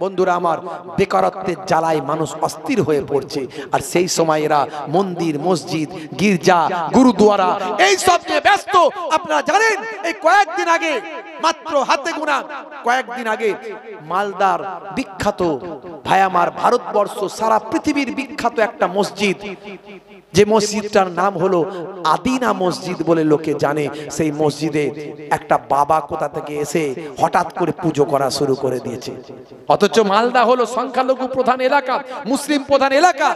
বন্ধুরা আমার, বেকারত্বের জ্বালায় মানুষ অস্থির হয়ে পড়ছে, আর সেই সময় এরা মন্দির, মসজিদ, গির্জা, গুরুদুয়ারা এই সব নিয়ে ব্যস্ত। আপনারা জানেন এই কয়েকদিন আগে, মাত্র হাতে গোনা কয়েকদিন আগে, মালদার বিখ্যাত ভাই আমার, ভারতবর্ষ সারা পৃথিবীর বিখ্যাত একটা মসজিদ, যে মসজিদটার নাম হলো আদিনা মসজিদ বলে লোকে জানে, সেই মসজিদে একটা বাবা কোথা থেকে এসে হঠাৎ করে পুজো করা শুরু করে দিয়েছে। অথচ মালদা হলো সংখ্যালঘু প্রধান এলাকা, মুসলিম প্রধান এলাকা।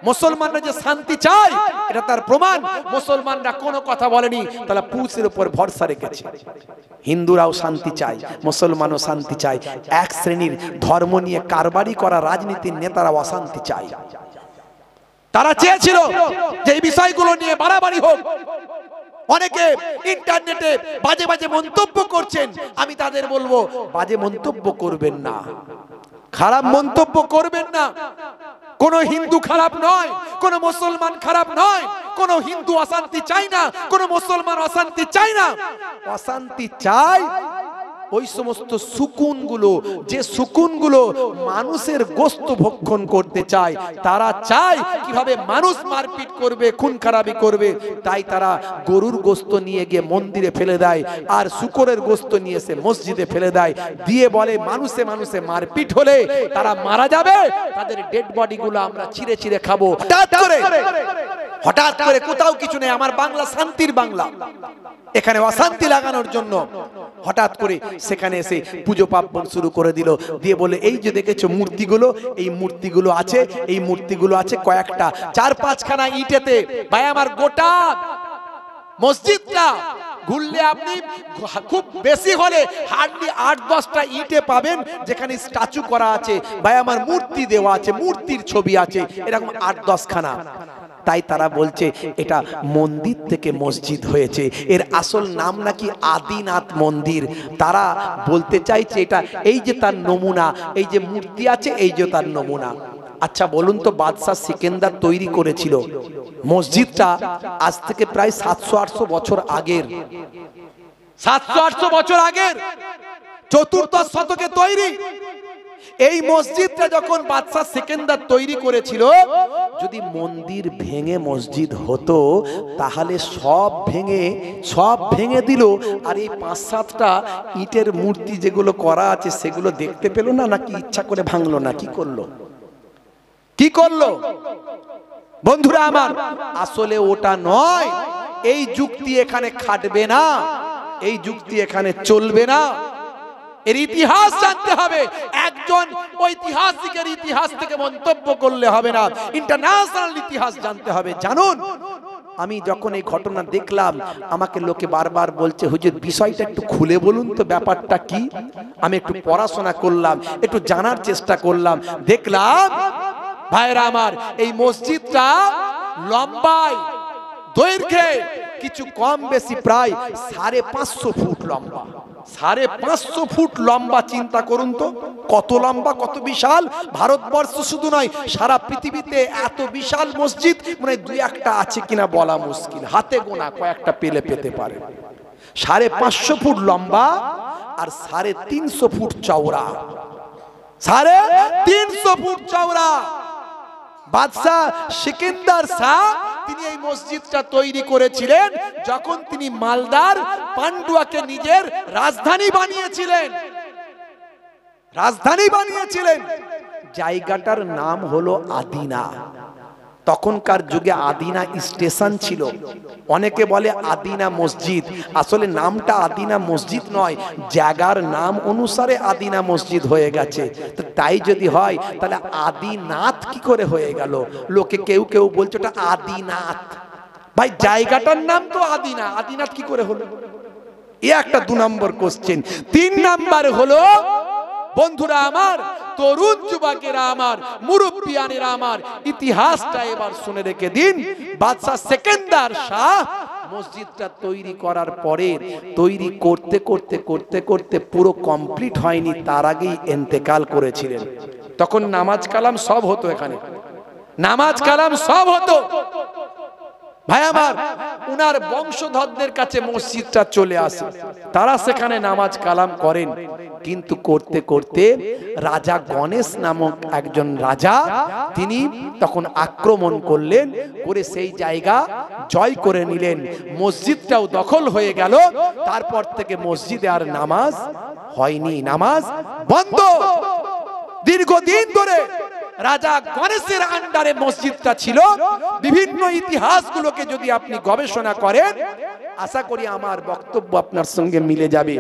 মুসলমানরা যে শান্তি চায় এটা তার প্রমাণ। মুসলমানরা কোনো কথা বলেনি, তারা পুরুষের উপর ভরসা রেখেছে। হিন্দুরাও শান্তি চায়, মুসলমানও শান্তি চায়। এক শ্রেণীর ধর্ম নিয়ে কারবারি করা রাজনীতির নেতারা অশান্তি চায়। তারা চেয়েছিল যে এই বিষয়গুলো নিয়ে বাড়াবাড়ি হোক। অনেকে ইন্টারনেটে বাজে বাজে মন্তব্য করছেন, আমি তাদের বলবো বাজে মন্তব্য করবেন না, খারাপ মন্তব্য করবেন না। কোন হিন্দু খারাপ নয়, কোন মুসলমান খারাপ নয়, কোন হিন্দু অশান্তি চায় না, কোন মুসলমান অশান্তি চায় না। অশান্তি চায় ওই সমস্ত সুকুনগুলো, যে সুকুনগুলো মানুষের গোশত ভক্ষণ করতে চায়। তারা চায় কিভাবে মানুষ মারপিট করবে, খুন খারাপি করবে। তাই তারা গরুর গোশত নিয়ে গিয়ে মন্দিরে ফেলে দেয়, আর শূকরের গোশত নিয়ে এসে মসজিদে ফেলে দেয়, দিয়ে বলে মানুষে মানুষে মারপিট হলে তারা মারা যাবে, তাদের ডেড বডিগুলো আমরা ছিঁড়ে ছিঁড়ে খাবো। হঠাৎ করে কোথাও কিছু নেই, আমার বাংলা শান্তির বাংলা, এখানে অশান্তি লাগানোর জন্য হঠাৎ করে সেখানে এসে পুজো পার্বণ শুরু করে দিল। দিয়ে বলে এই যে দেখেছো মূর্তিগুলো, এই মূর্তিগুলো আছে, এই মূর্তিগুলো আছে কয়েকটা 4-5খানা ইটেতে। ভাই আমার, গোটা মসজিদটা ঘুরলে আপনি খুব বেশি হলে হার্ডলি 8-10টা ইটে পাবেন যেখানে স্ট্যাচু করা আছে, ভাই আমার মূর্তি দেওয়া আছে, মূর্তির ছবি আছে, এরকম 8-10খানা। তাই তারা বলছে এটা মন্দির থেকে মসজিদ হয়েছে, এর আসল নাম নাকি আদিনাথ মন্দির। তারা বলতে চাইছে এটা এই যে তার নমুনা, এই যে মূর্তি আছে এই যে তার নমুনা। আচ্ছা বলুন তো, বাদশাহ সিকান্দার তৈরি করেছিল মসজিদটা আজ থেকে প্রায় 700-800 বছর আগের, 700-800 বছর আগের, চতুর্দশ শতকে তৈরি। এই মসজিদটা যখন বাদশাহ সিকান্দার তৈরি করেছিল, যদি মন্দির ভেঙে মসজিদ হতো তাহলে সব ভেঙে দিল, আর এই 5-7টা ইটের মূর্তি যেগুলো করা আছে সেগুলো দেখতে পেল না, নাকি ইচ্ছা করে ভাঙলো না, কি করলো? বন্ধুরা আমার, আসলে ওটা নয়। এই যুক্তি এখানে খাটবে না, এই যুক্তি এখানে চলবে না। এর ইতিহাস জানতে হবে। একজন ঐতিহাসিকের ইতিহাস থেকে মন্তব্য করলে হবে না, ইন্টারন্যাশনাল ইতিহাস জানতে হবে। জানুন, আমি যখন এই ঘটনা দেখলাম, আমাকে লোকে বারবার বলছে হুজুর বিষয়টা একটু খুলে বলুন তো, ব্যাপারটা কি। আমি একটু পড়াশোনা করলাম, একটু জানার চেষ্টা করলাম, দেখলাম ভাইরা আমার, এই মসজিদটা লম্বায় দৈর্ঘ্যে কিছু কম বেশি প্রায় 550 ফুট লম্বা। 550 ফুট লম্বা, চিন্তা করুন তো কত লম্বা, কত বিশাল। ভারতবর্ষ শুধু নয়, সারা পৃথিবীতে এত বিশাল মসজিদ মানে 2-1টা আছে কিনা বলা মুশকিল, হাতে গোনা কয়েকটা পেতে পারে। 550 ফুট লম্বা আর 350 ফুট চওড়া, 350 ফুট চওড়া। বাদশাহ সিকান্দার শাহ তিনি এই মসজিদটা তৈরি করেছিলেন যখন তিনি মালদার পান্ডুয়াকে নিজের রাজধানী বানিয়েছিলেন। জায়গাটার নাম হলো আদিনা। তখনকার যুগে আদিনা স্টেশন ছিল, অনেকে বলে আদিনা মসজিদ, আসলে নামটা আদিনা মসজিদ নয়, জায়গার নাম অনুসারে আদিনা মসজিদ হয়ে গেছে। তো তাই যদি হয় তাহলে আদিনাথ কি করে হয়ে গেল? লোকে কেউ বলছে ওটা আদিনাথ। ভাই জায়গাটার নাম তো আদিনা, আদিনাথ কি করে হলো? এ একটা 2 নম্বর কোশ্চেন। 3 নাম্বার হলো, বন্ধুরা আমার, তরুণ যুবকেরা আমার, মুরব্বিয়ানেরা আমার, ইতিহাসটা এবার শুনে রেখে দিন। বাদশাহ সিকান্দার শাহ মসজিদটা তৈরি করার পরে, তৈরি করতে করতে পুরো কমপ্লিট হয়নি, তার আগেই ইন্তেকাল করেছিলেন। তখন নামাজ কালাম সব হতো, এখানে নামাজ কালাম সব হতো। ভাই আমার, উনার বংশধরদের কাছে মসজিদটা চলে আসে, তারা সেখানে নামাজ কালাম করেন। কিন্তু করতে করতে রাজা গণেশ নামক একজন রাজা, তিনি তখন আক্রমণ করলেন, করে সেই জায়গা জয় করে নিলেন, মসজিদটাও দখল হয়ে গেল। তারপর থেকে মসজিদে আর নামাজ হয়নি, নামাজ বন্ধ। দীর্ঘদিন ধরে রাজা গণেশের আন্ডারে মসজিদটা ছিল। বিভিন্ন ইতিহাসগুলোকে যদি আপনি গবেষণা করেন, আশা করি আমার বক্তব্য আপনার সঙ্গে মিলে যাবে।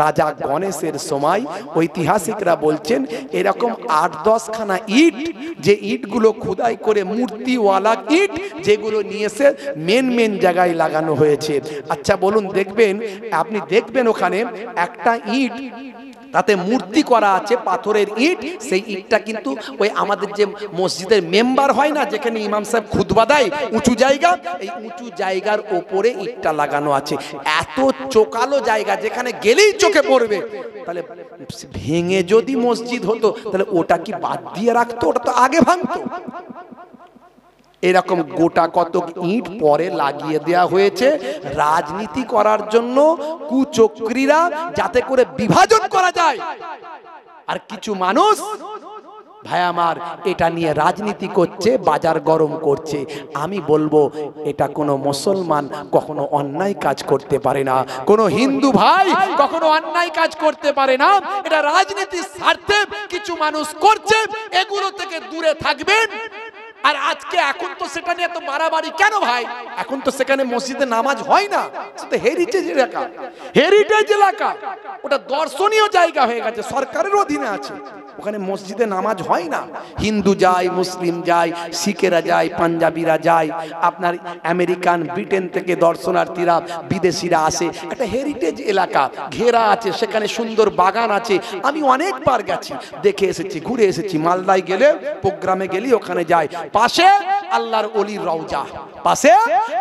রাজা গণেশের সময় ঐতিহাসিকরা বলছেন এরকম 8-10 খানা ইট, যে ইটগুলো খোদাই করে মূর্তিওয়ালা ইট, যেগুলো নিয়ে এসে মেন জায়গায় লাগানো হয়েছে। আচ্ছা বলুন, দেখবেন, আপনি দেখবেন ওখানে একটা ইট, তাতে মূর্তি করা আছে, পাথরের ইট। সেই ইটটা কিন্তু ওই আমাদের যে মসজিদের মেম্বার হয় না, যেখানে ইমাম সাহেব খুতবা দেয়, উঁচু জায়গা, এই উঁচু জায়গার ওপরে ইটটা লাগানো আছে। এত চোকালো জায়গা, যেখানে গেলেই চোখে পড়বে। তাহলে ভেঙে যদি মসজিদ হতো, তাহলে ওটা কি বাদ দিয়ে রাখতো? ওটা তো আগে ভাঙতো। এরকম গোটা কত ইট পরে লাগিয়ে দেয়া হয়েছে রাজনীতি করার জন্য, কুচক্রীরা, যাতে করে বিভাজন করা যায়। আর কিছু মানুষ, ভাই আমার, এটা নিয়ে রাজনীতি করছে, বাজার গরম করছে। আমি বলবো এটা কোনো মুসলমান কখনো অন্যায় কাজ করতে পারে না, কোনো হিন্দু ভাই কখনো অন্যায় কাজ করতে পারে না। এটা রাজনীতির স্বার্থে কিছু মানুষ করছে, এগুলো থেকে দূরে থাকবেন। আর আজকে এখন তো সেটা নিয়ে তো মারামারি কেন ভাই? এখন তো সেখানে মসজিদে নামাজ হয় না, সেটা হেরিটেজ এলাকা, হেরিটেজ এলাকা, ওটা দর্শনীয় জায়গা হয়ে গেছে, সরকারের অধীনে আছে। ওখানে মসজিদে নামাজ হয় না। হিন্দু যায়, মুসলিম যায়, শিখেরা যায়, পাঞ্জাবিরা যায়, আপনার আমেরিকান, ব্রিটেন থেকে দর্শনার্থীরা, বিদেশিরা আসে। একটা হেরিটেজ এলাকা, ঘেরা আছে, সেখানে সুন্দর বাগান আছে। আমি অনেকবার গেছি, দেখে এসেছি, ঘুরে এসেছি। মালদায় গেলে, প্রোগ্রামে গেলি ওখানে যাই। পাশে আল্লাহর ওলির রওজা, পাশে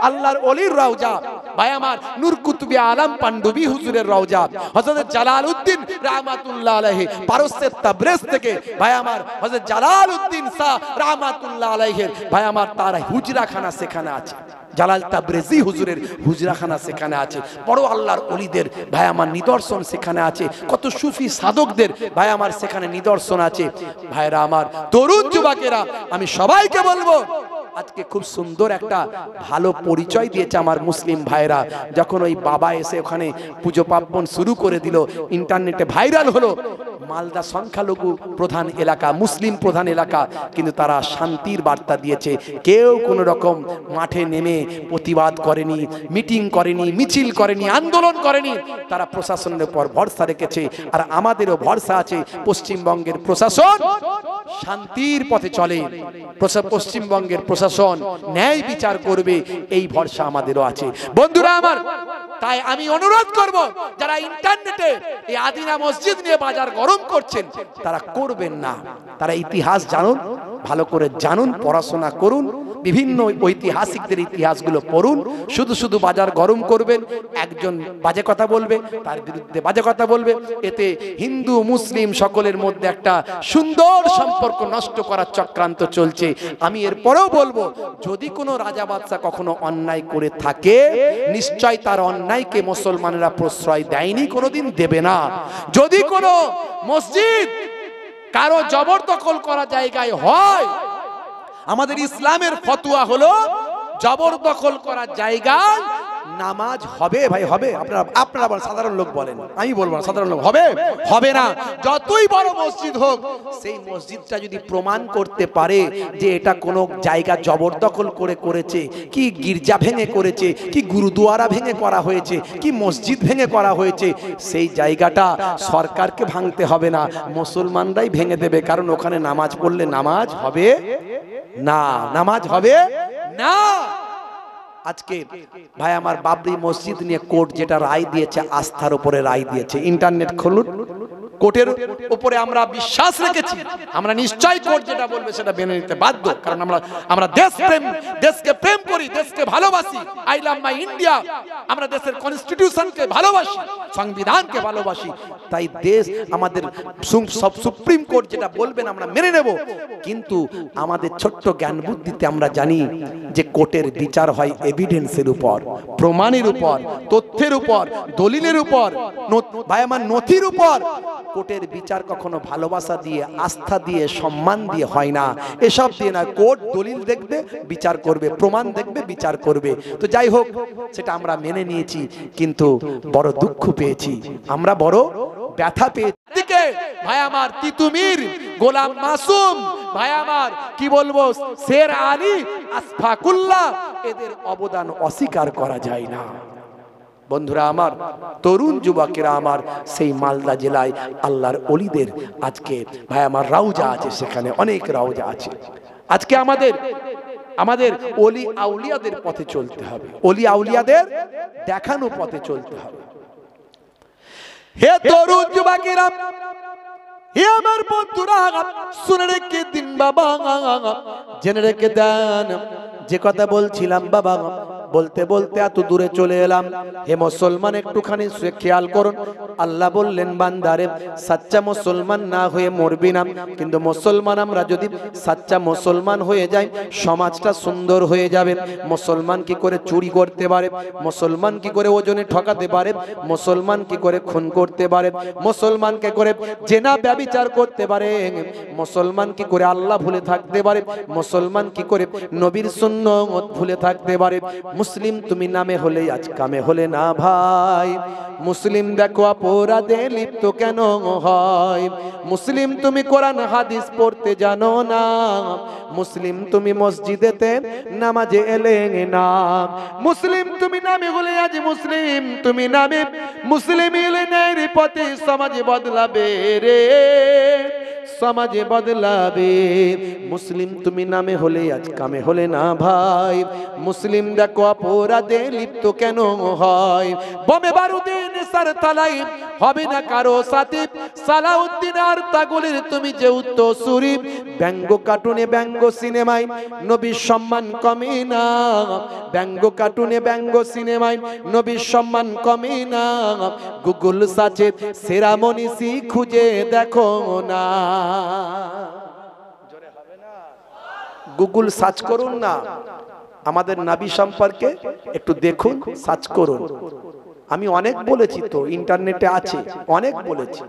আল্লাহর ওলির রওজা। ভাই আমার, নূর কুতুবে আলম পান্ডবী হুজুরের রওজা, হযরত জালালউদ্দিন রাহমাতুল্লাহ আলাইহি পারস্যের তাবরেজ থেকে, ভাই আমার, হযরত জালালউদ্দিন শাহ রাহমাতুল্লাহ আলাইহি, ভাই আমার, তার হুজরাখানা সেখানে আছে। জালাল তাবরেজি হুজুরের হুজরাখানা সেখানে আছে। বড় আল্লাহর ওলিদের, ভাই আমার, নিদর্শন সেখানে আছে। কত সুফি সাধকদের, ভাই আমার, সেখানে নিদর্শন আছে। ভাইরা আমার, তরুণ যুবকেরা, আমি সবাইকে বলবো, আজকে খুব সুন্দর একটা ভালো পরিচয় দিয়েছে আমার মুসলিম ভাইরা। যখন ওই বাবা এসে ওখানে পুজো পার্বণ শুরু করে দিল, ইন্টারনেটে ভাইরাল হলো। মালদা সংখ্যালঘু প্রধান এলাকা, মুসলিম প্রধান এলাকা, কিন্তু তারা শান্তির বার্তা দিয়েছে। কেউ কোনো রকম মাঠে নেমে প্রতিবাদ করেনি, মিটিং করেনি, মিছিল করেনি, আন্দোলন করেনি। তারা প্রশাসনের উপর ভরসা রেখেছে। আর আমাদেরও ভরসা আছে, পশ্চিমবঙ্গের প্রশাসন শান্তির পথে চলে, পশ্চিমবঙ্গের প্রশাসন ন্যায় বিচার করবে, এই ভরসা আমাদেরও আছে। বন্ধুরা আমার, তাই আমি অনুরোধ করব, যারা ইন্টারনেটে এই আদিনা মসজিদ নিয়ে বাজার গরম করছেন, তারা করবেন না। তারা ইতিহাস জানুন, ভালো করে জানুন, পড়াশোনা করুন, বিভিন্ন ঐতিহাসিকদের ইতিহাসগুলো পড়ুন। শুধু শুধু বাজার গরম করবেন, একজন বাজে কথা বলবে, তার বিরুদ্ধে বাজে কথা বলবে, এতে হিন্দু মুসলিম সকলের মধ্যে একটা সুন্দর সম্পর্ক নষ্ট করার চক্রান্ত চলছে। আমি এরপরেও বলবো, যদি কোনো রাজা বাদশা কখনো অন্যায় করে থাকে, নিশ্চয় তার অন্যায়কে মুসলমানেরা প্রশ্রয় দেয়নি, কোনোদিন দেবে না। যদি কোনো মসজিদ কারো জবরদখল করা জায়গায় হয়, আমাদের ইসলামের ফতোয়া হলো জবরদখল করা জায়গায় নামাজ হবে। ভাই হবে? আপনারা বলেন, সাধারণ লোক বলেন, আমি বলবো না, সাধারণ লোক হবে? হবে না। যতই বড় মসজিদ হোক, সেই মসজিদটা যদি প্রমাণ করতে পারে যে এটা কোনো জায়গা জবরদখল করে করেছে, কি গির্জা ভেঙে করেছে, কি গুরুদুয়ারা ভেঙে করা হয়েছে, কি মসজিদ ভেঙে করা হয়েছে, সেই জায়গাটা সরকারকে ভাঙতে হবে না, মুসলমানরাই ভেঙে দেবে। কারণ ওখানে নামাজ পড়লে নামাজ হবে না, নামাজ হবে না। আজকে ভাই আমার, বাবরি মসজিদ নিয়ে কোর্ট যেটা রায় দিয়েছে, আস্থার উপরে রায় দিয়েছে। ইন্টারনেট খুলুন, কোর্টের উপরে আমরা বিশ্বাস রেখেছি, আমরা নিশ্চয়ই কোর্ট যেটা বলবে সেটা মেনে নিতে বাধ্য, কারণ আমরা দেশকে প্রেম করি, দেশকে ভালোবাসি। আই লাভ মাই ইন্ডিয়া, আমরা দেশের কনস্টিটিউশনকে ভালোবাসি, সংবিধানকে ভালোবাসি। তাই দেশ আমাদের সুপ্রিম কোর্ট যেটা বলবেন আমরা মেনে নেব। কিন্তু আমাদের ছোট্ট জ্ঞান বুদ্ধিতে আমরা জানি যে কোর্টের বিচার হয় এভিডেন্সের উপর, প্রমাণের উপর, তথ্যের উপর, দলিলের উপর, ভাই আমার নথির উপর। কোর্টের বিচার কখনো ভালোবাসা দিয়ে, আস্থা দিয়ে, সম্মান দিয়ে হয় না, এসব দিয়ে না। কোর্ট দলিল দেখবে, বিচার করবে, প্রমাণ দেখবে, বিচার করবে। তো যাই হোক, সেটা আমরা মেনে নিয়েছি, কিন্তু বড় দুঃখ পেয়েছি, আমরা বড় ব্যথা পেয়েছি। ভাই আমার তিতুমির, গোলাম মাসুম, ভাই আমার কি বলবো, শের আলী, আশফাকুল্লাহ, এদের অবদান অস্বীকার করা যায় না। বন্ধুরা আমার, তরুণ যুবকেরা আমার, সেই মালদা জেলায় আল্লাহর ওলিদের আজকে ভাই আমার রাউজা আছে, সেখানে অনেক রাউজা আছে। আজকে আমাদের ওলি আউলিয়াদের পথে চলতে হবে, ওলি আউলিয়াদের দেখানো পথে চলতে হবে। হে তরুণ যুবকেরা, হে আমার বন্ধুরা, শুনে রেখে দিন বাবা, জেনে রেখে দেন। যে কথা বলছিলাম বাবা, বলতে বলতে এত দূরে চলে এলাম। হে মুসলমান, একটুখানি খেয়াল করুন। আল্লাহ বললেন, বান্দারে, সাচ্চা মুসলমান না হয়ে মরবি না, কিন্তু মুসলমান আমরা যদি সাচ্চা মুসলমান হয়ে যাই, সমাজটা সুন্দর হয়ে যাবে। মুসলমান কি করে চুরি করতে পারে, মুসলমান কি করে ওজনে ঠকাতে পারে, মুসলমান কি করে খুন করতে পারে, মুসলমান কি করে জেনা ব্যভিচার করতে পারে, মুসলমান কি করে আল্লাহ ভুলে থাকতে পারে, মুসলমান কি করে নবীর সুন্নাত ভুলে থাকতে পারে। মুসলিম তুমি নামে হলে আজ কামে হলে না ভাই। মুসলিম দেখো অপরাধে লিপ্ত কেন হয়। মুসলিম তুমি কোরআন হাদিস পড়তে জানো না। মুসলিম তুমি মসজিদেতে নামাজে এলে না। মুসলিম তুমি নামে হলে আজ মুসলিম তুমি নামে মুসলিম এলে ন্যায়ের পথে সমাজ বদলাবে রে, সমাজে বদলাবে। মুসলিম তুমি নামে হলে আজ কামে হলে না ভাই। মুসলিম দেখো অপরাধে লিপ্ত কেন হয়। বোমে বারুদে নেশার তালাই হবে না কারো সাথে। সালাউদ্দিন আর তাগুলের তুমি যে উত্তরসূরি। ব্যঙ্গ কার্টুনে ব্যঙ্গ সিনেমায় নবীর সম্মান কমে না। ব্যঙ্গ কার্টুনে ব্যঙ্গ সিনেমায় নবীর সম্মান কমে না। গুগল সার্চে সেরা মনীষী খুঁজে দেখো না। গুগল সার্চ করুন না, আমাদের নবী সম্পর্কে একটু দেখুন, সার্চ করুন। আমি অনেক বলেছি, তো ইন্টারনেটে আছে, অনেক বলেছি,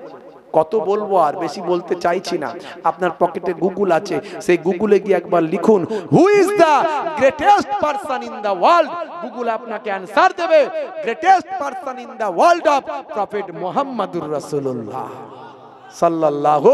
কত বলবো, আর বেশি বলতে চাইছি না। আপনার পকেটে গুগল আছে, সেই গুগলে গিয়ে একবার লিখুন, who is the greatest person in the world. Google আপনাকে অ্যানসার দেবে, greatest person in the world of prophet মুহাম্মদুর রাসূলুল্লাহ সাল্লাল্লাহু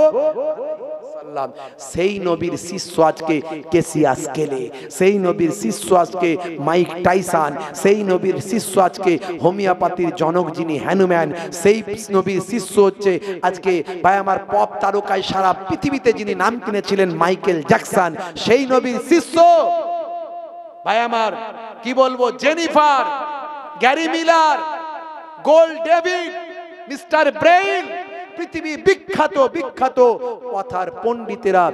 সাল্লাম। সেই নবীর শিষ্য আজকে কেসিয়াস কেলে, সেই নবীর শিষ্য আজকে মাইক টাইসন, সেই নবীর শিষ্য আজকে হোমিওপ্যাথির জনক যিনি হ্যানুম্যান, সেই নবীর শিষ্য হচ্ছে আজকে ভাই আমার পপ তারকায় সারা পৃথিবীতে যিনি নাম কিনেছিলেন মাইকেল জ্যাকসন, সেই নবীর শিষ্য ভাই আমার কি বলবো, Jennifer, Gary Miller, Gold David, Mister Brain, পৃথিবী বিখ্যাত বিখ্যাত কথার পণ্ডিতেরা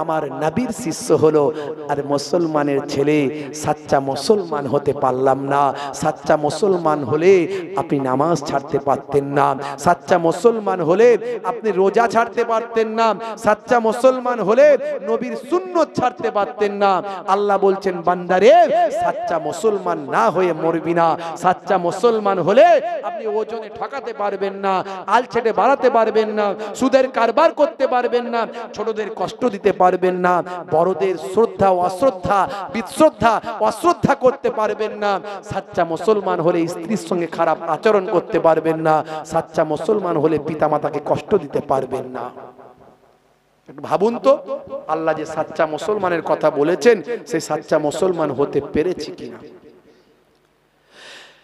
আমার নবীর শিষ্য হলো। আর মুসলমানের ছেলে সাচ্চা মুসলমান হতে পারলাম না। সাচ্চা মুসলমান হলে আপনি নামাজ ছাড়তে পারতেন না, সাচ্চা মুসলমান হলে আপনি রোজা ছাড়তে পারতেন না, সাচ্চা মুসলমান হলে নবীর সুন্নত ছাড়তে পারতেন না। আল্লাহ বলছেন, বান্দারে সাচ্চা মুসলমান না হয়ে মরবি না। সাচ্চা মুসলমান হলে আপনি ওজনে ঠকাতে পারবেন না, আলছেটে বাড়াতে পারবেন না, সুদের কারবার করতে পারবেন না, ছোটদের কষ্ট দিতে পারবেন না, বড়দের শ্রদ্ধা অশ্রদ্ধা বিশ্রদ্ধা অশ্রদ্ধা করতে পারবেন না। সাচ্চা মুসলমান হলে স্ত্রীর সঙ্গে খারাপ আচরণ করতে পারবেন না। সাচ্চা মুসলমান হলে পিতামাতাকে কষ্ট দিতে পারবেন না। ভাবুন তো, আল্লাহ যে সাচ্চা মুসলমানের কথা বলেছেন, সেই সাচ্চা মুসলমান হতে পেরেছি কিনা।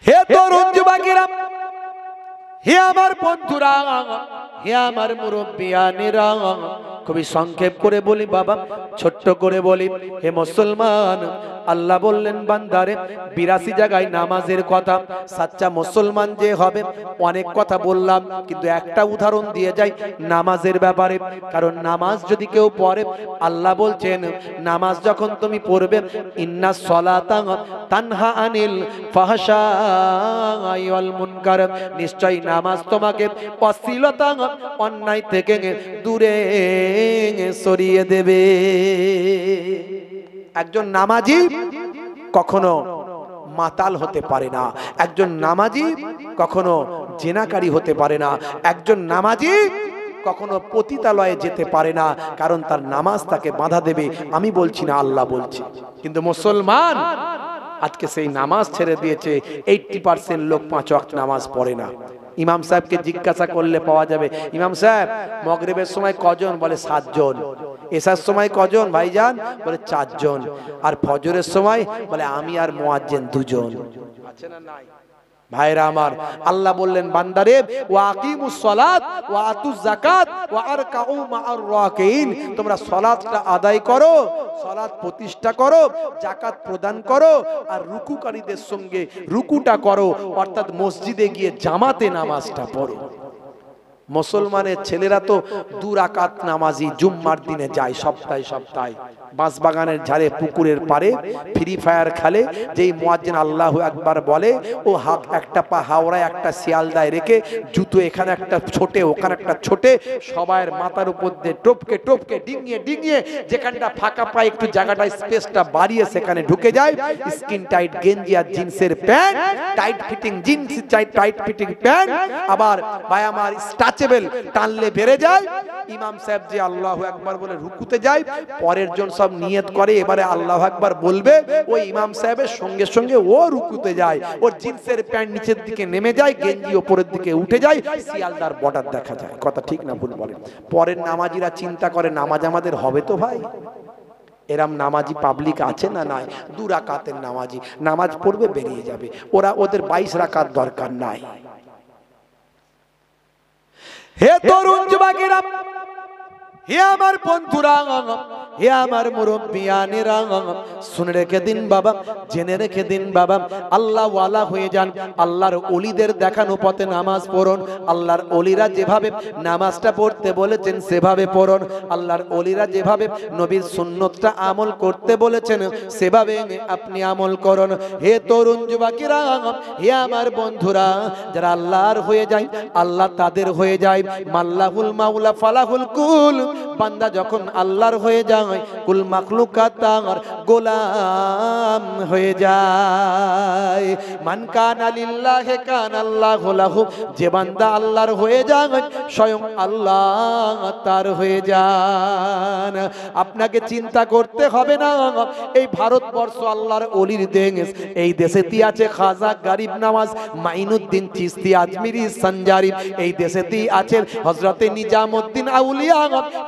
হে তরুণ যুবকেরা, হে আমার বন্ধুরা, হে আমার মুরব্বিয়ানেরা, খুবই সংক্ষেপ করে বলি বাবা, ছোট্ট করে বলি, হে মুসলমান, আল্লাহ বললেন বান্দারে 82 জায়গায় নামাজের কথা। সাচ্চা মুসলমান যে হবে, অনেক কথা বললাম কিন্তু একটা উদাহরণ দিয়ে যাই নামাজের ব্যাপারে। কারণ নামাজ যদি কেউ পড়ে, আল্লাহ বলছেন নামাজ যখন তুমি পড়বে, ইন্নাস সালাতা তানহা আনিল ফাহশাই ওয়াল মুনকার, নিশ্চয়ই নামাজ তোমাকে অশ্লীলতা অন্যায় থেকে দূরে সরিয়ে দেবে। একজন নামাজি কখনো মাতাল হতে পারে না, একজন নামাজি কখনো জেনাকারী হতে পারে না, একজন নামাজি কখনো পতিতালয়ে যেতে পারে না, কারণ তার নামাজ তাকে বাধা দেবে। আমি বলছি না, আল্লাহ বলছে। কিন্তু মুসলমান আজকে সেই নামাজ ছেড়ে দিয়েছে। 80% লোক 5 ওয়াক্ত নামাজ পড়ে না। ইমাম সাহেবকে জিজ্ঞাসা করলে পাওয়া যাবে, ইমাম সাহেব মাগরিবের সময় কজন? বলে 7 জন। এশার সময় কজন ভাইজান? বলে 4 জন। আর ফজরের সময় বলে আমি আর মুয়াজ্জিন 2 জন। আছে না নাই? ভাইরা আমার, আল্লাহ বললেন বান্দারে, ওয়া আকিমুস সালাত ওয়া আতুজ যাকাত ওয়া আরকাউ মা'আর রাকিন, তোমরা সালাতটা আদায় করো, সালাত প্রতিষ্ঠা করো, যাকাত প্রদান করো, আর রুকুকারীদের সঙ্গে রুকুটা করো, অর্থাৎ মসজিদে গিয়ে জামাতে নামাজটা পড়ো। মুসলমানের ছেলেরা তো 2 রাকাত নামাজি জুম্মার দিনে যায়, সপ্তাহে বাঁশবাগানের ঝাড়ে পুকুরের পারে ফ্রি ফায়ার খেলে। যেই মুয়াজ্জিন আল্লাহু আকবার বলে, ও একটা পা হাওড়ায় একটা শিয়ালদায় রেখে জুতো এখানে একটা ছোটে ওখানে একটা ছোটে, সবার মাথার উপর দিয়ে টপকে টপকে ডিঙিয়ে যেখানটা ফাঁকা পায় একটু জায়গাটা স্পেসটা বাড়িয়ে সেখানে ঢুকে যায়। স্কিন টাইট গেঞ্জি আর জিন্সের pant, tight fitting jeans, tight fitting pant, আবার ভাই আমার স্ট্রেচেবল, টানলে বেড়ে যায়। ইমাম সাহেব যে আল্লাহু আকবার বলে রুকুতে যায়, পরের জন সব নিয়ত করে এবারে আল্লাহু আকবার বলবে, ওই ইমাম সাহেবের সঙ্গে সঙ্গে ও রুকুতে যায়, ওর জিন্সের প্যান্ট নিচের দিকে নেমে যায়, গেঞ্জি উপরের দিকে উঠে যায়, শিয়ালদার বর্ডার দেখা যায়। কথা ঠিক না ভুল বলেন? পরের নামাজিরা চিন্তা করে নামাজ আমাদের হবে তো ভাই? এরম নামাজি পাবলিক আছে না নাই? 2 রাকাতের নামাজি নামাজ পড়বে, বেরিয়ে যাবে। ওদের 22 রাকাত দরকার নাই। হে তরুণ যুবকেরা, হে আমার বন্ধুরা, হে আমার মুরব্বিয়ানেরা, শুনে রেখে দিন বাবা, জেনে রেখে দিন বাবা, আল্লাহ ওয়ালা হয়ে যান। আল্লাহর ওলিদের দেখানো পথে নামাজ পড়ুন। আল্লাহর ওলিরা যেভাবে নামাজটা পড়তে বলেছেন সেভাবে পড়ুন। আল্লাহর ওলিরা যেভাবে নবীর সুন্নতটা আমল করতে বলেছেন সেভাবে আপনি আমল করুন। হে তরুণ যুবকেরা, হে আমার বন্ধুরা, যারা আল্লাহর হয়ে যায় আল্লাহ তাদের হয়ে যায়। মাল্লাহুল মাওলা ফালাহুল কুল, বান্দা যখন আল্লাহর হয়ে যায় কুল মাখলুকাত তার গোলাম হয়ে যায়। মান কানা লিল্লাহি কানা আল্লাহু লাহু, যে বান্দা আল্লাহর হয়ে যায় স্বয়ং আল্লাহ তার হয়ে যান। আপনাকে চিন্তা করতে হবে না। এই ভারতবর্ষ আল্লাহর ওলির দেশ, এই দেশেতেই আছে খাজা গরিব নওয়াজ মাইনুদ্দিন চিশতি আজমিরি সঞ্জারি, এই দেশেতেই আছে হযরতে নিজামউদ্দিন আউলিয়া,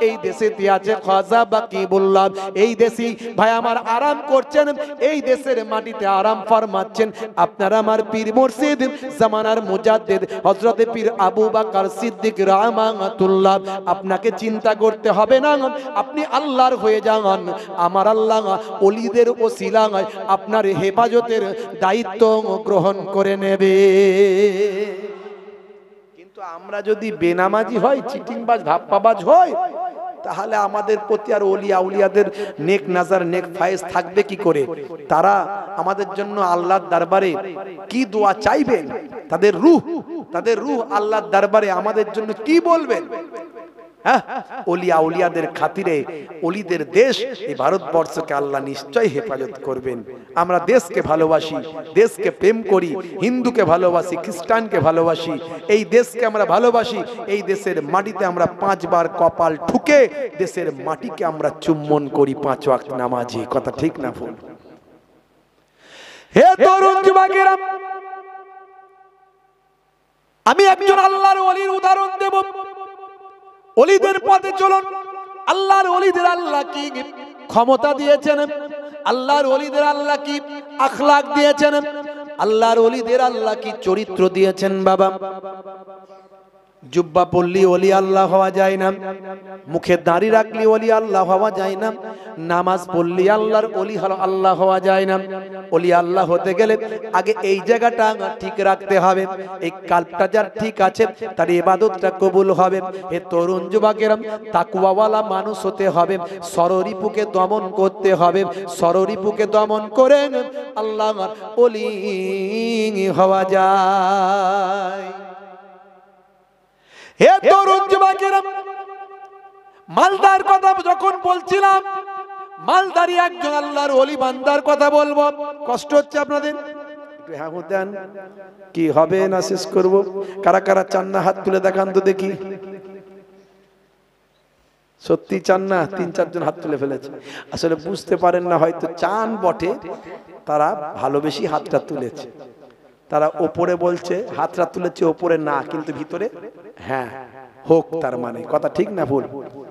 এই দেশেতেই আছে খাজা বাকিবুল্লাহ। এই দেশি ভাই আমার আরাম করছেন, এই দেশের মাটিতে আরাম ফরমাচ্ছেন আপনারা আমার পীর মুর্শিদ জামানার মুজাদ্দিদ হযরতে পীর আবু বকর সিদ্দিক রাহমাতুল্লাহ। আপনাকে চিন্তা করতে হবে না, আপনি আল্লাহর হয়ে যান। আমার আল্লাহ ওলিদের ওসিলায় আপনার হেফাজতের দায়িত্ব গ্রহণ করে নেবে। কিন্তু আমরা যদি বেনামাজি হই, চিটিংবাজ ধাপ্পাবাজ হই, তাহলে আমাদের প্রতি আর ওলিয়া আউলিয়াদের নেক নাজার নেক ফায়েজ থাকবে কি করে? তারা আমাদের জন্য আল্লাহর দরবারে কি দোয়া চাইবেন? তাদের রূহ আল্লাহর দরবারে আমাদের জন্য কি বলবেন? হ্যাঁ, ওলিয়া আউলিয়াদের খাতিরে ওলিদের দেশ এই ভারতবর্ষকে আল্লাহ নিশ্চয়ই হেফাজত করবেন। আমরা দেশকে ভালোবাসি, দেশকে প্রেম করি, হিন্দুকে ভালোবাসি, খ্রিস্টানকে ভালোবাসি, এই দেশকে আমরা ভালোবাসি। এই দেশের মাটিতে আমরা 5 বার কপাল ঠুকে দেশের মাটিকে আমরা চুম্বন করি 5 ওয়াক্ত নামাজে। কথা ঠিক না ভুল? হে তরুণ যুবকেরা, আমি একজন আল্লাহর ওলির উদাহরণ দেব। ওলিদের পথে চলুন। আল্লাহর ওলিদের আল্লাহ কি ক্ষমতা দিয়েছেন, আল্লাহর ওলিদের আল্লাহ কি আখলাক দিয়েছেন, আল্লাহর ওলিদের আল্লাহ কি চরিত্র দিয়েছেন বাবা। জুব্বা পরলি ওলি আল্লাহ হওয়া যায় না, মুখে দাড়ি রাখলি ওলি আল্লাহ হওয়া যায় না, নামাজ পড়লি আল্লাহর ওলি আল্লাহ হওয়া যায় না। ওলি আল্লাহ হতে গেলে আগে এই জায়গাটা ঠিক রাখতে হবে, এই কালবটা যার ঠিক আছে তার ইবাদতটা কবুল হবে। হে তরুণ যুবকেরা, তাকওয়াওয়ালা মানুষ হতে হবে, সররিপুকে দমন করতে হবে, সররিপুকে দমন করে আল্লাহর ওলি হওয়া যায়। হে তরুণ যুবকেরা, মালদার কথা যখন বলছিলাম, মালদারি একজন আল্লাহর ওলি বান্দার কথা বলবো। কষ্ট হচ্ছে আপনাদের? হ্যাঁ দেন, কি হবে না শেষ করব। কারা কারা চান না হাত তুলে দেখান তো দেখি। সত্যি চান না? 3-4 জন হাত তুলে ফেলেছে। আসলে বুঝতে পারেন না, হয়তো চান বটে, তারা ভালোবেসে হাতটা তুলেছে। তারা ওপরে বলছে হাতটা তুলেছে, ওপরে না, কিন্তু ভিতরে হ্যাঁ হোক, তার মানে কথা ঠিক না ভুল?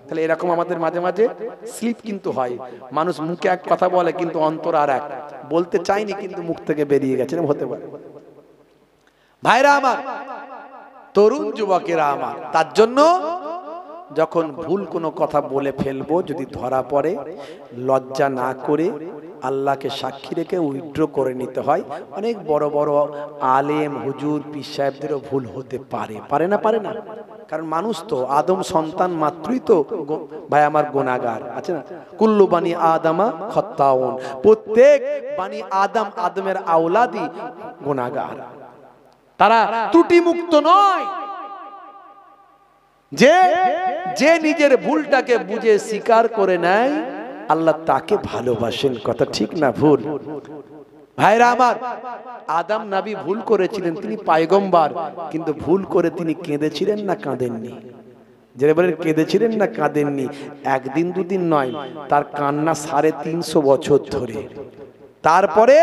তাহলে এরকম আমাদের মাঝে মাঝে স্লিপ কিন্তু হয়। মানুষ মুখে এক কথা বলে কিন্তু অন্তর আর এক, বলতে চাইনি কিন্তু মুখ থেকে বেরিয়ে গেছে, হতে পারে। ভাইরা আমার, তরুণ যুবকেরা আমার, তার জন্য যখন ভুল কোনো কথা বলে ফেলবো, যদি ধরা পড়ে, লজ্জা না করে আল্লাহকে সাক্ষী রেখে উইথড্র করে নিতে হয়। অনেক বড় বড় আলেম, হুজুর, পীর সাহেবদেরও ভুল হতে পারে, পারে না? পারে না? কারণ মানুষ তো, আদম সন্তান মাত্রই তো ভাই আমার গুনাহগার আছে না? কুল্লু বানি আদামা খত্তাউন, প্রত্যেক বানি আদম, আদমের আওলাদি গুনাহগার, তারা ত্রুটি মুক্ত নয়। যে যে নিজের ভুলটাকে বুঝে স্বীকার করে নেয়, আল্লাহ তাকে ভালোবাসেন। কথা ঠিক না ভুল? ভাইরা আমার, আদম নবী ভুল করেছিলেন, তিনি পয়গম্বর, কিন্তু ভুল করে তিনি কেঁদেছিলেন না কাঁদেননি? যারা বলেন কেঁদেছিলেন না কাঁদেননি, একদিন দুদিন নয়, তার কান্না 350 বছর ধরে। তারপরে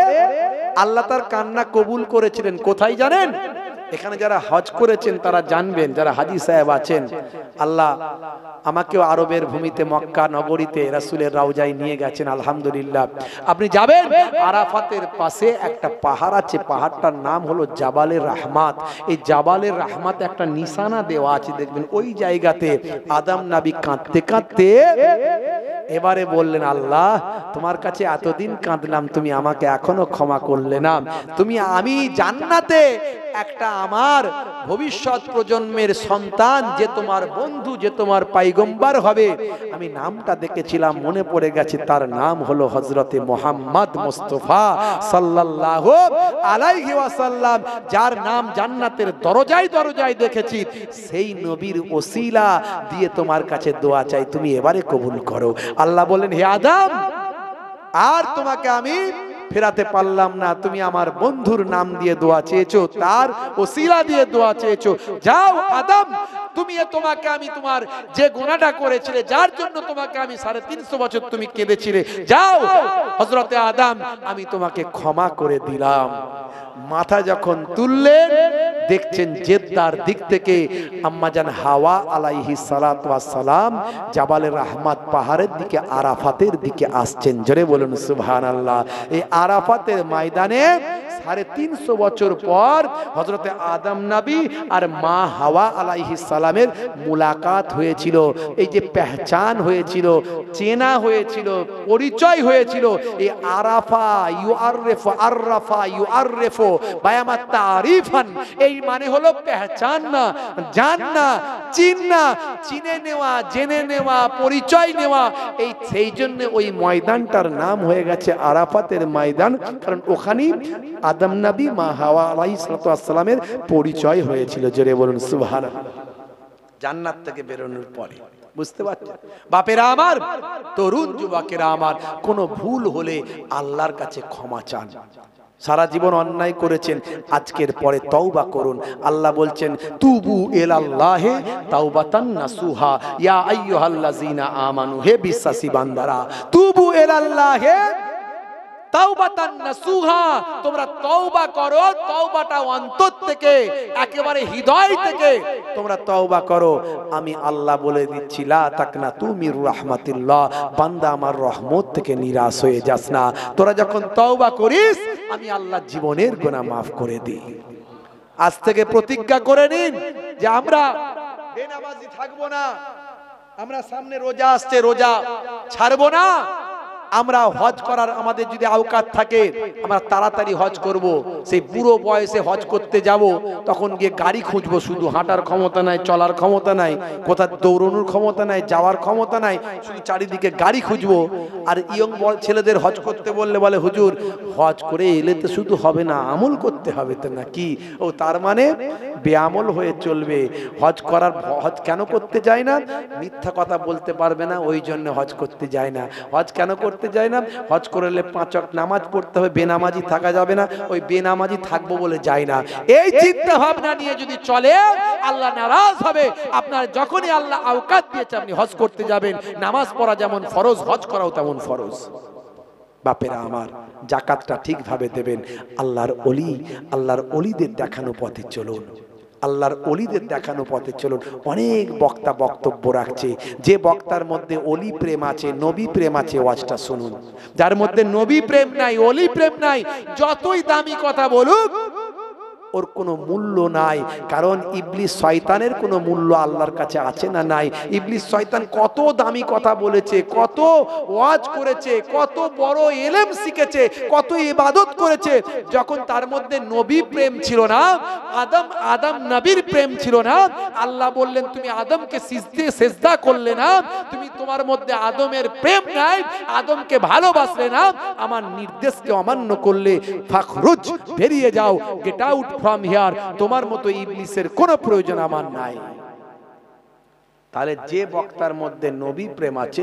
আল্লাহ তার কান্না কবুল করেছিলেন। কোথায় জানেন? এখানে যারা হজ করেছেন তারা জানবেন, যারা হাজী সাহেব আছেন, আল্লাহ আমাকেও আরবের ভূমিতে মক্কা নগরীতে রাসূলের রওজায় নিয়ে গেছেন, আলহামদুলিল্লাহ। আপনি যাবেন, আরাফাতের পাশে একটা পাহাড় আছে, পাহাড়টার নাম হলো জাবালের রহমাত। এই জাবালের রহমাত একটা নিশানা দেওয়া আছে, দেখবেন ওই জায়গাতে আদম নবী কাঁদতে কাঁদতে এবারে বললেন, আল্লাহ তোমার কাছে এতদিন কাঁদলাম, তুমি আমাকে এখনো ক্ষমা করলে না। তুমি, আমি জান্নাতে একটা আমার ভবিষ্যৎ প্রজন্মের সন্তান, যে তোমার বন্ধু, যে তোমার পয়গম্বর হবে, আমি নামটা দেখেছিলাম, মনে পড়ে গেছে, তার নাম হলো হযরতে মুহাম্মদ মুস্তাফা সাল্লাল্লাহু আলাইহি ওয়াসাল্লাম, যার নাম জান্নাতের দরজায় দরজায় দেখেছি। সেই নবীর ওসিলা দিয়ে তোমার কাছে দোয়া চাই, তুমি এবারে কবুল করো। আল্লাহ বলেন, হে আদম, আর তোমাকে আমি ফেরাতে পারলাম না, তুমি আমার বন্ধুর নাম দিয়ে দোয়া চেয়েছো, তার ওসিলা দিয়ে দোয়া চেয়েছো, যাও আদম, তুমি, তোমাকে আমি, তোমার যে গুনাহটা করেছিলে, যার জন্য তোমাকে আমি 350 বছর তুমি কেঁদেছিলে, যাও হযরতে আদম, আমি তোমাকে ক্ষমা করে দিলাম। মাথা যখন তুললেন, দেখছেন জেদ্দার দিক থেকে আম্মাজান হাওয়া আলাইহিস সালাতু ওয়াস সালাম জাবালের রহমাত পাহাড়ের দিকে, আরাফাতের দিকে আসছেন। জোরে বলুন সুবহানাল্লাহ। এই আরাফাতের ময়দানে 350 বছর পর হযরতে আদম নবী আর মা হাওয়া আলাইহিস সালামের মুলাকাত হয়েছিল। এই যে পেহচান হয়েছিল, চেনা হয়েছিল, পরিচয় হয়েছিল, এই আরাফা, ইউআররিফু, আররাফা ইউআররিফু বায়ামা তারিফান, এই মানে হলো পেহচান না, জাননা, চিননা, চিনে নেওয়া, জেনে নেওয়া, পরিচয় নেওয়া। এই সেই জন্য ওই ময়দানটার নাম হয়ে গেছে আরাফাতের ময়দান, কারণ ওখানেই আদম নবী মা হাওয়া আলাইহিস সালামের পরিচয় হয়েছিল। জোরে বলুন সুবহানাল্লাহ। জান্নাত থেকে বেরোনোর পরে, বুঝতে পারছেন বাপেরা আমার, তরুণ যুবকেরা আমার, কোনো ভুল হলে আল্লাহর কাছে ক্ষমা চান। সারা জীবন অন্যায় করেছেন, আজকের পরে তওবা করুন। আল্লাহ বলছেন, তুবু ইলাল্লাহি তাওবাতান নাসুহা ইয়া আইয়ুহাল্লাযিনা আমানু, হে বিশ্বাসী বান্দারা, তুবু ইলাল্লাহি তাওবাতান নাসুহা, তোমরা তওবা করো, তওবাটা অন্তর থেকে, একেবারে হৃদয় থেকে তোমরা তওবা করো। আমি আল্লাহ বলে দিচ্ছি, লা তাকনাতু মির রাহমাতিল্লাহ, বান্দা আমার রহমত থেকে নিরাশ হয়ে যাস না। তোরা যখন তওবা করিস, আমি আল্লাহ জীবনের গুনাহ মাফ করে দিই। আজ থেকে প্রতিজ্ঞা করে নিন যে আমরা বেনামাজি থাকবো না, আমরা সামনে রোজা আসছে, রোজা ছাড়বো না, আমরা হজ করার আমাদের যদি আওকাত থাকে আমরা তাড়াতাড়ি হজ করব। সেই বুড়ো বয়সে হজ করতে যাব, তখন গিয়ে গাড়ি খুঁজবো, শুধু হাঁটার ক্ষমতা নাই, চলার ক্ষমতা নাই, কোথাও দৌড়ানোর ক্ষমতা নাই, যাওয়ার ক্ষমতা নাই, শুধু চারিদিকে গাড়ি খুঁজবো। আর ইয়ং ছেলেদের হজ করতে বললে বলে হুজুর হজ করে এলে তো শুধু হবে না, আমল করতে হবে তো নাকি? ও তার মানে বেআমল হয়ে চলবে। হজ কেন করতে যায় না? মিথ্যা কথা বলতে পারবে না, ওই জন্য হজ করতে যায় না। হজ কেন করতে যায় না? হজ করলে 5 ওয়াক্ত নামাজ পড়তে হবে, বেনামাজি থাকা যাবে না, ওই বেনামাজি থাকবো বলে যায় না। এই চিন্তা ভাবনা নিয়ে যদি চলে আল্লাহ নারাজ হবে। আপনার যখনই আল্লাহ আওকাত দিয়েছে আপনি হজ করতে যাবেন, নামাজ পড়া যেমন ফরজ, হজ করাও তেমন ফরজ। বাপেরা আমার, যাকাতটা ঠিকভাবে দেবেন। আল্লাহর অলিদের দেখানো পথে চলুন, আল্লাহর অলিদের দেখানো পথে চলুন। অনেক বক্তা বক্তব্য রাখছে, যে বক্তার মধ্যে অলি প্রেম আছে, নবী প্রেম আছে, ওয়াজটা শুনুন। যার মধ্যে নবী প্রেম নাই, অলি প্রেম নাই, যতই দামি কথা বলুক ওর কোনো মূল্য নাই। কারণ ইবলিস শয়তানের কোনো মূল্য আল্লাহর কাছে আছে না? নাই। ইবলিস শয়তান কত দামি কথা বলেছে, কত ওয়াজ করেছে, কত বড় ইলম শিখেছে, কত ইবাদত করেছে, যখন তার মধ্যে নবী প্রেম ছিল না, আদম নবীর প্রেম ছিল না, আল্লাহ বললেন তুমি আদমকে সিজদা করলে না, তোমার মধ্যে আদমের প্রেম নাই, আদমকে ভালোবাসলে না, আমার নির্দেশকে অমান্য করলে, ফাখরুজ, বেরিয়ে যাও, গেট আউট from here, তোমার মতো ইবলিসের কোনো প্রয়োজন আমার নাই। তাহলে যে বক্তার মধ্যে নবী প্রেম আছে,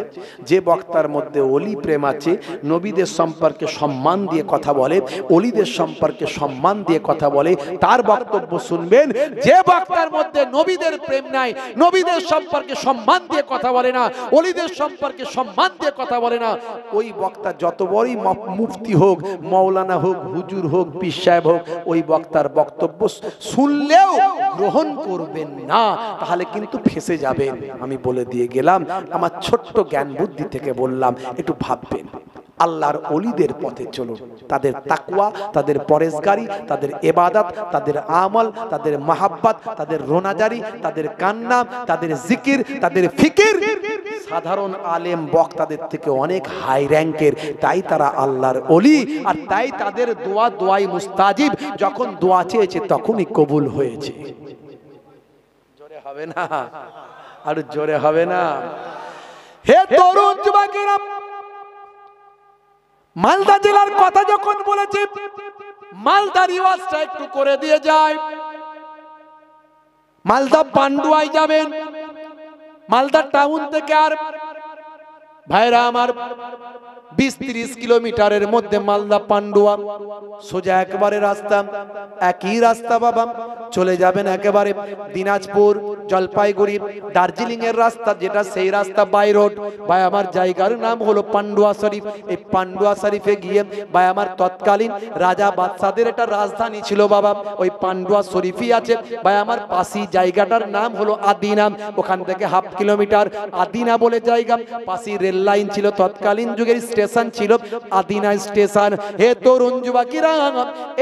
যে বক্তার মধ্যে অলি প্রেম আছে, নবীদের সম্পর্কে সম্মান দিয়ে কথা বলে, অলিদের সম্পর্কে সম্মান দিয়ে কথা বলে, তার বক্তব্য শুনবেন। যে বক্তার মধ্যে নবীদের প্রেম নাই, নবীদের সম্পর্কে সম্মান দিয়ে কথা বলে না, অলিদের সম্পর্কে সম্মান দিয়ে কথা বলে না, ওই বক্তা যত বড়ই মুফতি হোক, মাওলানা হোক, হুজুর হোক, পীর সাহেব হোক, ওই বক্তার বক্তব্য শুনলেও গ্রহণ করবেন না, তাহলে কিন্তু ফেঁসে যাবেন। আমি বলে দিয়ে গেলাম, আমার ছোট্ট জ্ঞান বুদ্ধি থেকে বললাম, একটু ভাববেন। আল্লাহর ওলিদের পথে চলুন, তাদের তাকওয়া, তাদের পরেজগারি, তাদের ইবাদত, তাদের আমল, তাদের মাহাব্বত, তাদের রোনাজারি, তাদের কান্না, তাদের জিকির, তাদের ফিকির সাধারণ আলেম বক্তাদের থেকে অনেক হাই র্যাঙ্কের। তাই তারা আল্লাহর ওলি, আর তাই তাদের দোয়াই মুস্তাজিব। যখন দোয়া চেয়েছে তখনই কবুল হয়েছে। জোরে হবে না? আর জোরে হবে না? হে তরুণ যুবকেরা, মালদা জেলার কথা যখন বলেছে, মালদা রিওয়াজটা একটু করে দিয়ে যায়। মালদা পান্ডুয়ায় যাবেন, মালদা টাউন থেকে আর ভাইরা আমার 20-30 কিলোমিটারের মধ্যে মালদা পান্ডুয়া, সোজা একবারে রাস্তা, একই রাস্তা বাবা। চলে যাবেন একেবারে দিনাজপুর, জলপাইগুড়ি, দার্জিলিং এর রাস্তা, যেটা সেই রাস্তা বাই রোড। ভাই আমার জায়গার নাম হলো পান্ডুয়া শরীফ। এই পান্ডুয়া শরীফে গিয়ে ভাই আমার তৎকালীন রাজা বাদশাদের একটা রাজধানী ছিল বাবা, ওই পান্ডুয়া শরীফই আছে। ভাই আমার পাশি জায়গাটার নাম হলো আদিনা, ওখান থেকে 1/2 কিলোমিটার আদিনা বলে জায়গা। পাশি রেল লাইন ছিল, তৎকালীন যুগের স্টেশন ছিল আদিনা স্টেশন। হে তরুণ যুবকেরা,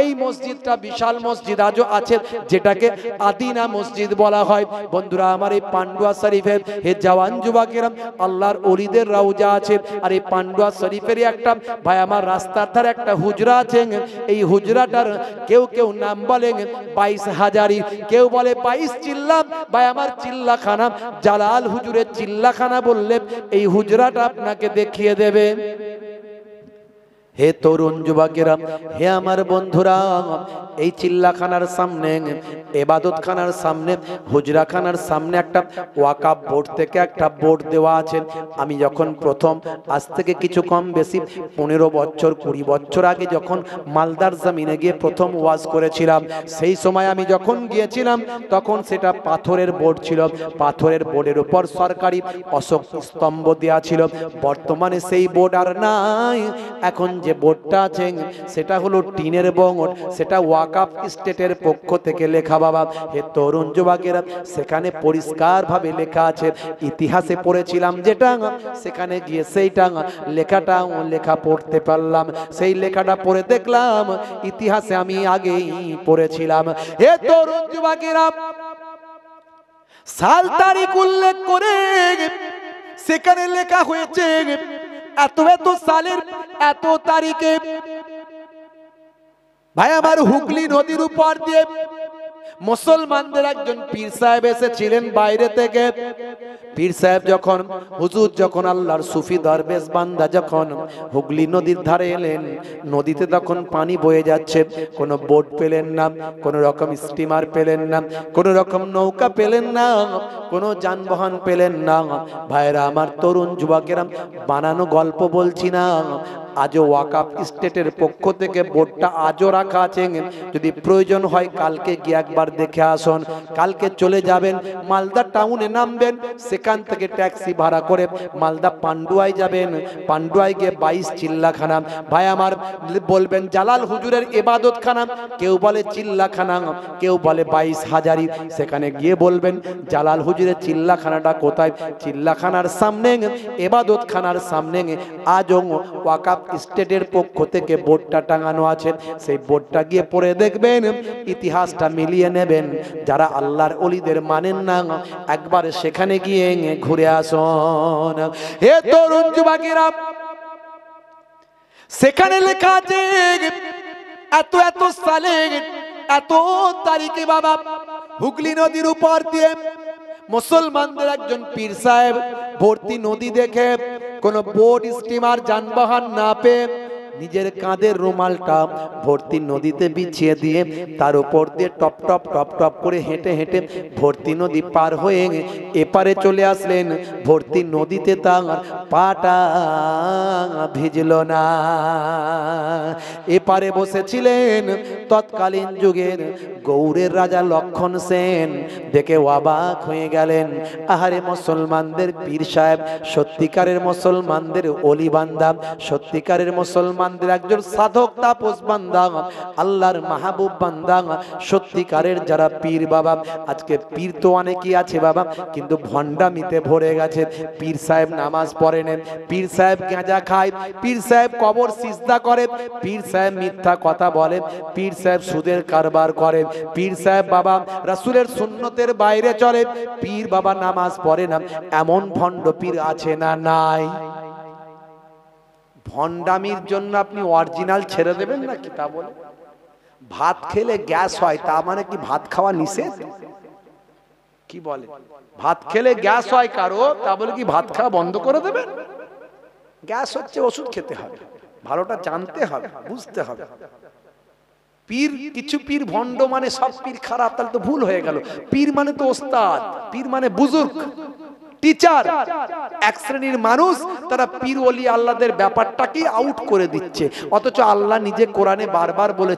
এই মসজিদটা বিশাল মসজিদ আজও আছে, যেটাকে আদিনা মসজিদ বলা হয়। বন্ধুরা আমার, এই পান্ডুয়া শরীফের হে জওয়ান যুবকেরা, আল্লাহর ওলিদের রওজা আছে। আর এই পান্ডুয়া শরীফেরই একটা ভাই আমার রাস্তার ধারে একটা হুজরা আছে। এই হুজরাটার কেউ নাম বলে 22 হাজারি, কেউ বলে 22 চিল্লা। ভাই আমার চিল্লাখানা, জালাল হুজুরের চিল্লাখানা বললে এই হুজরাটা আপনাকে দেখিয়ে দেবে। হে তরুণ যুবকেরা, হে আমার বন্ধুরা, এই চিল্লাখানার সামনে, ইবাদতখানার সামনে, হুজরাখানার সামনে একটা ওয়াকাফ বোর্ড থেকে একটা বোর্ড দেওয়া আছে। আমি যখন প্রথম, আজ থেকে কিছু কম বেশি 15 বছর 20 বছর আগে যখন মালদার জমিনে গিয়ে প্রথম ওয়াজ করেছিলাম, সেই সময় আমি যখন গিয়েছিলাম তখন সেটা পাথরের বোর্ড ছিল। পাথরের বোর্ডের উপর সরকারি অশোক স্তম্ভ দেওয়া ছিল। বর্তমানে সেই বোর্ড আর নাই। এখন যে বোর্ডটা আছে সেটা হলো টিনের বোর্ড, সেটা ওয়াকাফ স্টেটের পক্ষ থেকে লেখা বাবা। হে তরুণ যুবকেরা, সেখানে পরিষ্কার ভাবে লেখা আছে। ইতিহাসে পড়েছিলাম যেটা, সেখানে গিয়ে সেইটা লেখা পড়তে পারলাম। সেই লেখাটা পড়ে দেখলাম ইতিহাসে আমি আগেই পড়েছিলাম। হে তরুণ যুবকেরা, সাল তারিখ উল্লেখ করে সেখানে লেখা হয়েছে এত এত সালের এত তারিখে ভাই আমার হুগলি নদীর উপর দিয়ে মুসলমানদের একজন পীর সাহেব এসেছিলেন বাইরে থেকে। পীর সাহেব যখন হুজুর যখন আল্লাহর সুফি দরবেশ বান্দা যখন হুগলি নদীর ধারে এলেন, নদীতে তখন পানি বয়ে যাচ্ছে, কোনো বোট পেলেন না, কোনো রকম স্টিমার পেলেন না, কোনো রকম নৌকা পেলেন না, কোনো যানবাহন পেলেন না। ভাইরা আমার, তরুণ যুবকেরা, বানানো গল্প বলছি না, আজও ওয়াকাফ স্টেটের পক্ষ থেকে বোর্ডটা আজও রাখা আছে। যদি প্রয়োজন হয় কালকে গিয়ে একবার দেখে আসুন। কালকে চলে যাবেন মালদা টাউনে, নামবেন, সেখান থেকে ট্যাক্সি ভাড়া করে মালদা পান্ডুয়ায় যাবেন। পান্ডুয়ায় গিয়ে 22 চিল্লাখানা, ভাই আমার বলবেন জালাল হুজুরের ইবাদতখানা, কেউ বলে চিল্লাখানা, কেউ বলে 22 হাজারি। সেখানে গিয়ে বলবেন জালাল হুজুরের চিল্লাখানাটা কোথায়? চিল্লাখানার সামনে, ইবাদতখানার সামনে আজও ওয়াকাফ স্টেটের পক্ষ থেকে বোর্ডটা টাঙানো আছে। সেই বোর্ডটা গিয়ে পড়ে দেখবেন, ইতিহাসটা মিলিয়ে নেবেন। যারা আল্লাহর ওলিদের মানেন না, একবার সেখানে গিয়ে ঘুরে আসুন। হে তরুণ যুবকেরা, সেখানে লেখা আছে এত এত সালে এত তারিখে বাবা হুগলি নদীর উপর দিয়ে মুসলমানদের একজন পীর সাহেব ভর্তি নদী দেখে কোন বোট স্টিমার যানবাহন না পেয়ে নিজের কাঁধের রুমালটা ভর্তি নদীতে বিছিয়ে দিয়ে তার উপর দিয়ে টপ টপ টপ টপ করে হেঁটে হেঁটে ভর্তি নদী পার হয়ে এপারে চলে আসলেন। ভর্তি নদীতে তার পাটা ভিজল না। এপারে বসেছিলেন তৎকালীন যুগের গৌড়ের রাজা লক্ষণ সেন। দেখে অবাক হয়ে গেলেন, আহারে মুসলমানদের পীর সাহেব, সত্যিকারের মুসলমানদের ওলি বান্দা, সত্যিকারের মুসলমান একজন সাধক তাপস বান্দা, আল্লাহর মাহবুব বান্দা, সত্যিকারের যারা পীর বাবা। আজকে পীর তো অনেকই আছে বাবা, কিন্তু ভণ্ডামিতে ভরে গেছে। পীর সাহেব নামাজ পড়ে নেন, পীর সাহেব গাঁজা খায়, পীর সাহেব কবর সিজদা করে, পীর সাহেব মিথ্যা কথা বলে, পীর সাহেব সুদের কারবার করে, পীর সাহেব বাবা রাসূলের সুন্নতের বাইরে চলে, পীর বাবা নামাজ পড়ে না। এমন ভণ্ড পীর আছে না নাই? ভণ্ডামির জন্য আপনি অরিজিনাল ছেড়ে দেবেন না কি? তা বলে ভাত খেলে গ্যাস হয়, তা মানে কি ভাত খাওয়া নিষেধ? কি বলে ভাত খেলে গ্যাস হয় কারো, তা বলে কি ভাত খাওয়া বন্ধ করে দেবেন? গ্যাস হচ্ছে, ওষুধ খেতে হবে, ভালোটা জানতে হবে, বুঝতে হবে। পীর কিছু পীর ভণ্ড মানে সব পীর খারাপ, তাহলে তো ভুল হয়ে গেল। পীর মানে তো ওস্তাদ, পীর মানে বুজুর্গ, টিচার। এক শ্রেণীর মানুষ তারা পীর ওলি আল্লাহদের ব্যাপারটাকে আউট করে দিচ্ছে, অথচ আল্লাহ নিজে কোরআনে বারবার বলে